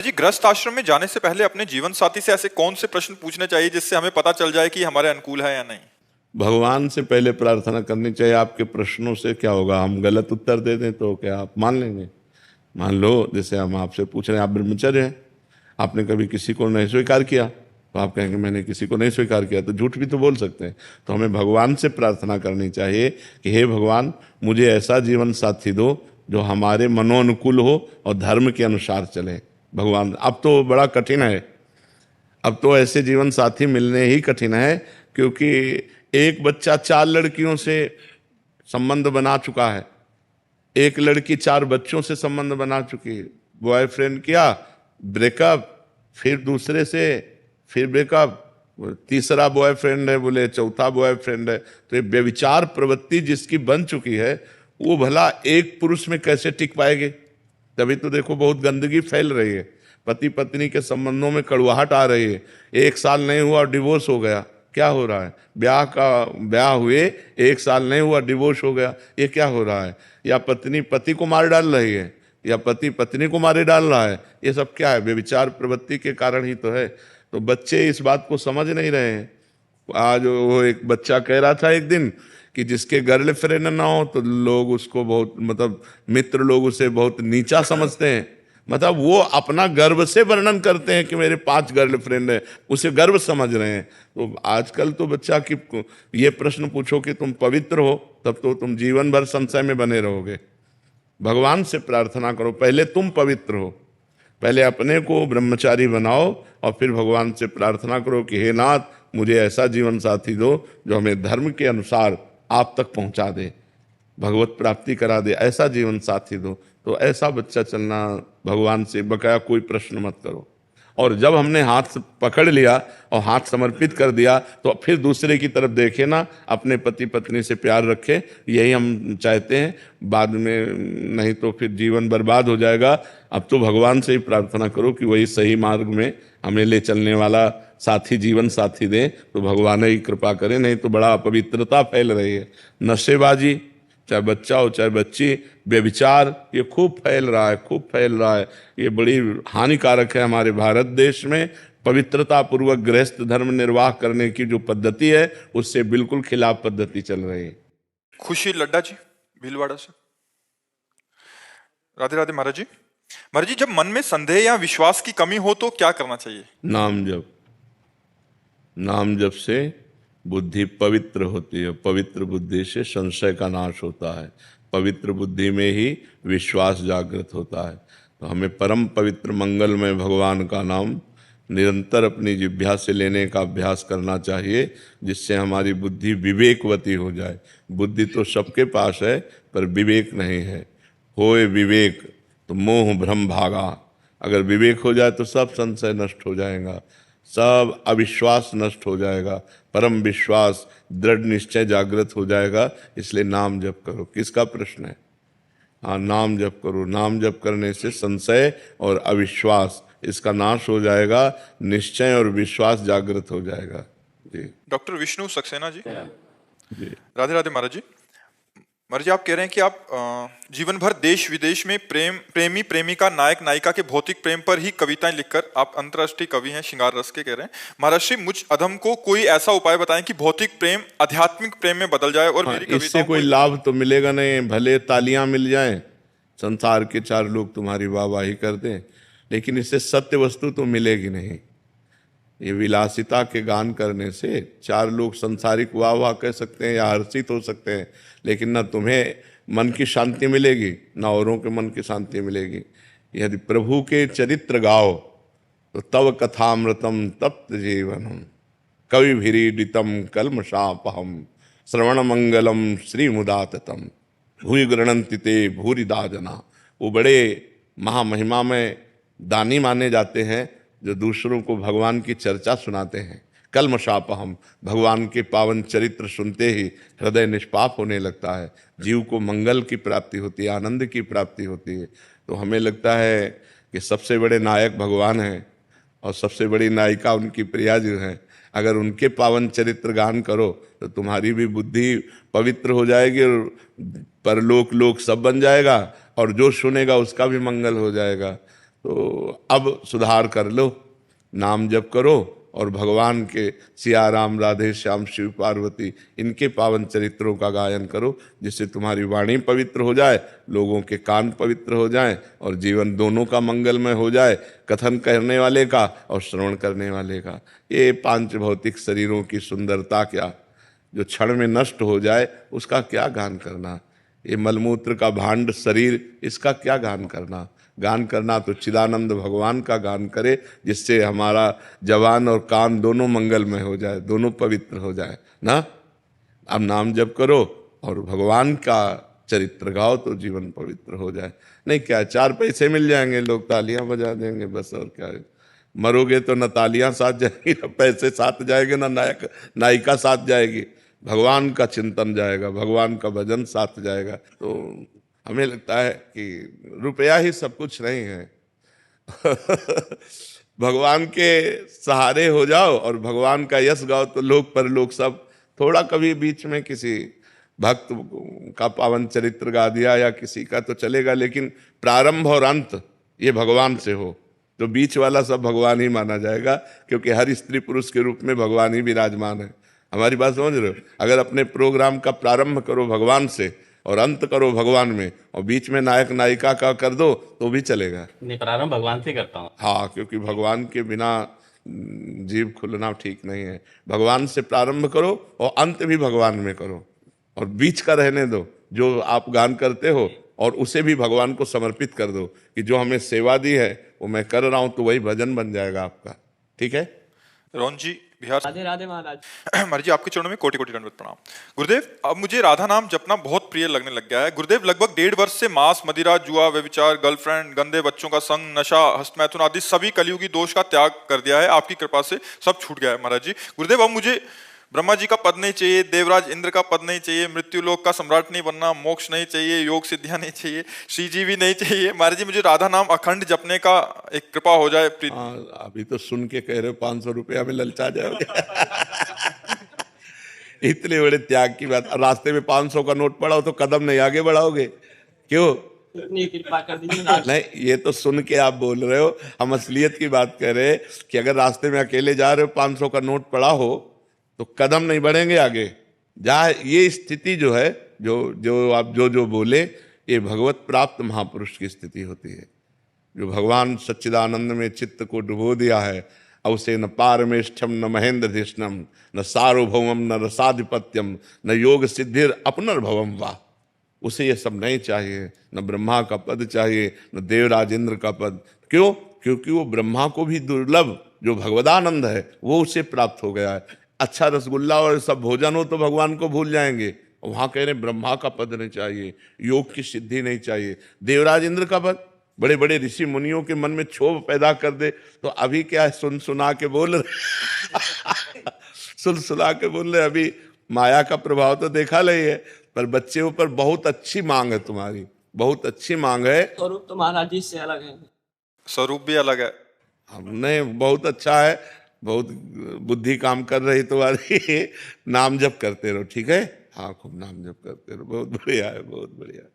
जी, गृहस्थ आश्रम में जाने से पहले अपने जीवन साथी से ऐसे कौन से प्रश्न पूछने चाहिए जिससे हमें पता चल जाए कि हमारे अनुकूल है या नहीं? भगवान से पहले प्रार्थना करनी चाहिए। आपके प्रश्नों से क्या होगा, हम गलत उत्तर दे दें तो क्या आप मान लेंगे? मान लो जैसे हम आपसे पूछ रहे हैं, आप ब्रह्मचर्य हैं, आपने कभी किसी को नहीं स्वीकार किया, तो आप कहेंगे मैंने किसी को नहीं स्वीकार किया, तो झूठ भी तो बोल सकते हैं। तो हमें भगवान से प्रार्थना करनी चाहिए कि हे भगवान, मुझे ऐसा जीवन साथी दो जो हमारे मनोनुकूल हो और धर्म के अनुसार चले। भगवान, अब तो बड़ा कठिन है, अब तो ऐसे जीवन साथी मिलने ही कठिन है, क्योंकि एक बच्चा 4 लड़कियों से संबंध बना चुका है, एक लड़की 4 बच्चों से संबंध बना चुकी है। बॉयफ्रेंड किया, ब्रेकअप, फिर दूसरे से, फिर ब्रेकअप, तीसरा बॉयफ्रेंड है, बोले चौथा बॉयफ्रेंड है। तो ये व्यभिचार प्रवृत्ति जिसकी बन चुकी है, वो भला एक पुरुष में कैसे टिक पाएगी? तभी तो देखो बहुत गंदगी फैल रही है, पति पत्नी के संबंधों में कड़वाहट आ रही है। 1 साल नहीं हुआ डिवोर्स हो गया, क्या हो रहा है? ब्याह हुए 1 साल नहीं हुआ डिवोर्स हो गया, ये क्या हो रहा है? या पत्नी पति को मार डाल रही है, या पति पत्नी को मारे डाल रहा है। ये सब क्या है? व्यभिचार प्रवृत्ति के कारण ही तो है। तो बच्चे इस बात को समझ नहीं रहे हैं। आज वो एक बच्चा कह रहा था एक दिन कि जिसके गर्लफ्रेंड ना हो तो लोग उसको बहुत, मतलब मित्र लोग उसे बहुत नीचा समझते हैं। मतलब वो अपना गर्व से वर्णन करते हैं कि मेरे 5 गर्लफ्रेंड है, उसे गर्व समझ रहे हैं। तो आजकल तो बच्चा की ये प्रश्न पूछो कि तुम पवित्र हो, तब तो तुम जीवन भर संशय में बने रहोगे। भगवान से प्रार्थना करो, पहले तुम पवित्र हो, पहले अपने को ब्रह्मचारी बनाओ और फिर भगवान से प्रार्थना करो कि हे नाथ, मुझे ऐसा जीवन साथी दो जो हमें धर्म के अनुसार आप तक पहुंचा दे, भगवत प्राप्ति करा दे, ऐसा जीवन साथी दो। तो ऐसा बच्चा चलना, भगवान से बकाया कोई प्रश्न मत करो। और जब हमने हाथ पकड़ लिया और हाथ समर्पित कर दिया, तो फिर दूसरे की तरफ देखे ना, अपने पति पत्नी से प्यार रखे, यही हम चाहते हैं। बाद में नहीं तो फिर जीवन बर्बाद हो जाएगा। अब तो भगवान से ही प्रार्थना करो कि वही सही मार्ग में हमें ले चलने वाला साथी, जीवन साथी दें, तो भगवान ही कृपा करें। नहीं तो बड़ा अपवित्रता फैल रही है, नशेबाजी, चाहे बच्चा हो चाहे बच्ची, व्यभिचार, ये खूब फैल रहा है, खूब फैल रहा है। ये बड़ी हानिकारक है हमारे भारत देश में। पवित्रता पूर्वक गृहस्थ धर्म निर्वाह करने की जो पद्धति है, उससे बिल्कुल खिलाफ पद्धति चल रही है। खुशी लड्डा जी, भीलवाड़ा से। राधे राधे महाराज जी। महाराज जी, जब मन में संदेह या विश्वास की कमी हो तो क्या करना चाहिए? नाम जप, नाम जप से बुद्धि पवित्र होती है, पवित्र बुद्धि से संशय का नाश होता है, पवित्र बुद्धि में ही विश्वास जागृत होता है। तो हमें परम पवित्र मंगलमय भगवान का नाम निरंतर अपनी जिह्वा से लेने का अभ्यास करना चाहिए, जिससे हमारी बुद्धि विवेकवती हो जाए। बुद्धि तो सबके पास है, पर विवेक नहीं है। होए विवेक तो मोह भ्रम भागा। अगर विवेक हो जाए तो सब संशय नष्ट हो जाएगा, सब अविश्वास नष्ट हो जाएगा, परम विश्वास, दृढ़ निश्चय जागृत हो जाएगा। इसलिए नाम जप करो। किसका प्रश्न है? हाँ, नाम जप करो। नाम जप करने से संशय और अविश्वास इसका नाश हो जाएगा, निश्चय और विश्वास जागृत हो जाएगा। जी। डॉक्टर विष्णु सक्सेना जी। जी। राधे राधे महाराज जी। महाराज जी, आप कह रहे हैं कि आप जीवन भर देश विदेश में प्रेमी प्रेमिका, नायक नायिका के भौतिक प्रेम पर ही कविताएं लिखकर आप अंतर्राष्ट्रीय कवि हैं, श्रृंगार रस के, कह रहे हैं। महाराज जी, मुझ अधम को कोई ऐसा उपाय बताएं कि भौतिक प्रेम आध्यात्मिक प्रेम में बदल जाए और मेरी इससे कविताओं कोई को। लाभ तो मिलेगा नहीं, भले तालियां मिल जाएं, संसार के 4 लोग तुम्हारी वाहवाही कर दें, लेकिन इससे सत्य वस्तु तो मिलेगी नहीं। ये विलासिता के गान करने से 4 लोग संसारिक वाह वाह कह सकते हैं या हर्षित हो सकते हैं, लेकिन ना तुम्हें मन की शांति मिलेगी, ना औरों के मन की शांति मिलेगी। यदि प्रभु के चरित्र गाओ तो तव कथामृतम तप्त जीवनम, कवि भिरीडितम कल्मषापहम, श्रवण मंगलम श्री मुदाततम, भूय गृणंति ते भूरिदा जना। वो बड़े महामहिमा में दानी माने जाते हैं जो दूसरों को भगवान की चर्चा सुनाते हैं। कल्मषापहम, भगवान के पावन चरित्र सुनते ही हृदय निष्पाप होने लगता है, जीव को मंगल की प्राप्ति होती है, आनंद की प्राप्ति होती है। तो हमें लगता है कि सबसे बड़े नायक भगवान हैं और सबसे बड़ी नायिका उनकी प्रिया जो हैं। अगर उनके पावन चरित्र गान करो तो तुम्हारी भी बुद्धि पवित्र हो जाएगी और परलोक लोक सब बन जाएगा, और जो सुनेगा उसका भी मंगल हो जाएगा। तो अब सुधार कर लो, नाम जप करो और भगवान के सिया राम राधे श्याम शिव पार्वती इनके पावन चरित्रों का गायन करो, जिससे तुम्हारी वाणी पवित्र हो जाए, लोगों के कान पवित्र हो जाएं और जीवन दोनों का मंगलमय हो जाए, कथन करने वाले का और श्रवण करने वाले का। ये पांच भौतिक शरीरों की सुंदरता क्या, जो क्षण में नष्ट हो जाए उसका क्या गान करना। ये मलमूत्र का भांड शरीर, इसका क्या गान करना। गान करना तो चिदानंद भगवान का गान करे, जिससे हमारा जवान और कान दोनों मंगलमय हो जाए, दोनों पवित्र हो जाए ना। अब नाम जप करो और भगवान का चरित्र गाओ तो जीवन पवित्र हो जाए। नहीं क्या, चार पैसे मिल जाएंगे, लोग तालियां बजा देंगे बस, और क्या है। मरोगे तो न तालियां साथ जाएंगी, न पैसे साथ जाएंगे, न नायक नायिका साथ जाएगी, भगवान का चिंतन जाएगा, भगवान का भजन साथ जाएगा। तो हमें लगता है कि रुपया ही सब कुछ नहीं है। भगवान के सहारे हो जाओ और भगवान का यश गाओ तो लोग परलोक सब। थोड़ा कभी बीच में किसी भक्त का पावन चरित्र गा दिया या किसी का तो चलेगा, लेकिन प्रारंभ और अंत ये भगवान से हो तो बीच वाला सब भगवान ही माना जाएगा, क्योंकि हर स्त्री पुरुष के रूप में भगवान ही विराजमान है। हमारी बात समझ रहे हो। अगर अपने प्रोग्राम का प्रारंभ करो भगवान से और अंत करो भगवान में, और बीच में नायक नायिका का कर दो तो भी चलेगा। नहीं, प्रारंभ भगवान से करता हूँ। हाँ, क्योंकि भगवान के बिना जीव खुलना ठीक नहीं है। भगवान से प्रारंभ करो और अंत भी भगवान में करो, और बीच का रहने दो। जो आप गान करते हो और उसे भी भगवान को समर्पित कर दो कि जो हमें सेवा दी है वो मैं कर रहा हूं, तो वही भजन बन जाएगा आपका। ठीक है। रोहन जी बिहार। राधे राधे महाराज। महाराज जी आपके चरणों में कोटि कोटि दंडवत प्रणाम। गुरुदेव, अब मुझे राधा नाम जपना बहुत प्रिय लगने लग गया है। गुरुदेव, लगभग 1.5 वर्ष से मांस, मदिरा, जुआ, व्यभिचार, गर्लफ्रेंड, गंदे बच्चों का संग, नशा, हस्तमैथुन आदि सभी कलियुगी दोष का त्याग कर दिया है। आपकी कृपा से सब छूट गया है महाराज जी। गुरुदेव, अब मुझे ब्रह्मा जी का पद नहीं चाहिए, देवराज इंद्र का पद नहीं चाहिए, मृत्यु लोक का सम्राट नहीं बनना, मोक्ष नहीं चाहिए, योग सिद्धियां नहीं चाहिए, श्री जी भी नहीं चाहिए। महाराज जी, मुझे राधा नाम अखंड जपने का एक कृपा हो जाए। अभी तो सुन के कह रहे हो 500 रुपया में ललचा जाओगे। इतने बड़े त्याग की बात। रास्ते में 500 का नोट पड़ा हो तो कदम नहीं आगे बढ़ाओगे क्यों? इतनी कृपा कर दीजिए महाराज। नहीं, ये तो सुन के आप बोल रहे हो, हम असलियत की बात कर रहे हैं कि अगर रास्ते में अकेले जा रहे हो, 500 का नोट पड़ा हो तो कदम नहीं बढ़ेंगे आगे। जहाँ ये स्थिति जो है, जो आप जो बोले, ये भगवत प्राप्त महापुरुष की स्थिति होती है। जो भगवान सच्चिदानंद में चित्त को डुबो दिया है, अब उसे न पारमेष्ठम न महेंद्र धिष्णम न सार्वभौमम न रसाधिपत्यम न योग सिद्धिर अपनर्भवम वाह। उसे ये सब नहीं चाहिए। न ब्रह्मा का पद चाहिए, न देवराज इंद्र का पद। क्यों? क्योंकि वो ब्रह्मा को भी दुर्लभ जो भगवदानंद है वो उसे प्राप्त हो गया है। अच्छा रसगुल्ला और सब भोजन हो तो भगवान को भूल जाएंगे। वहां कह रहे ब्रह्मा का पद नहीं चाहिए, योग की सिद्धि नहीं चाहिए, देवराज इंद्र का पद। बड़े बड़े ऋषि मुनियों के मन में क्षोभ पैदा कर दे तो अभी क्या सुन सुना के बोल रहे सुन सुना के बोल रहे। अभी माया का प्रभाव तो देखा नहीं है, पर बच्चे ऊपर बहुत अच्छी मांग है तुम्हारी, बहुत अच्छी मांग है। स्वरूप तो महाराज जी से अलग है। स्वरूप भी अलग है। हमने बहुत अच्छा है, बहुत बुद्धि काम कर रही तुम्हारी। नाम जप करते रहो, ठीक है। हाँ, खूब नाम जप करते रहो। बहुत बढ़िया है, बहुत बढ़िया।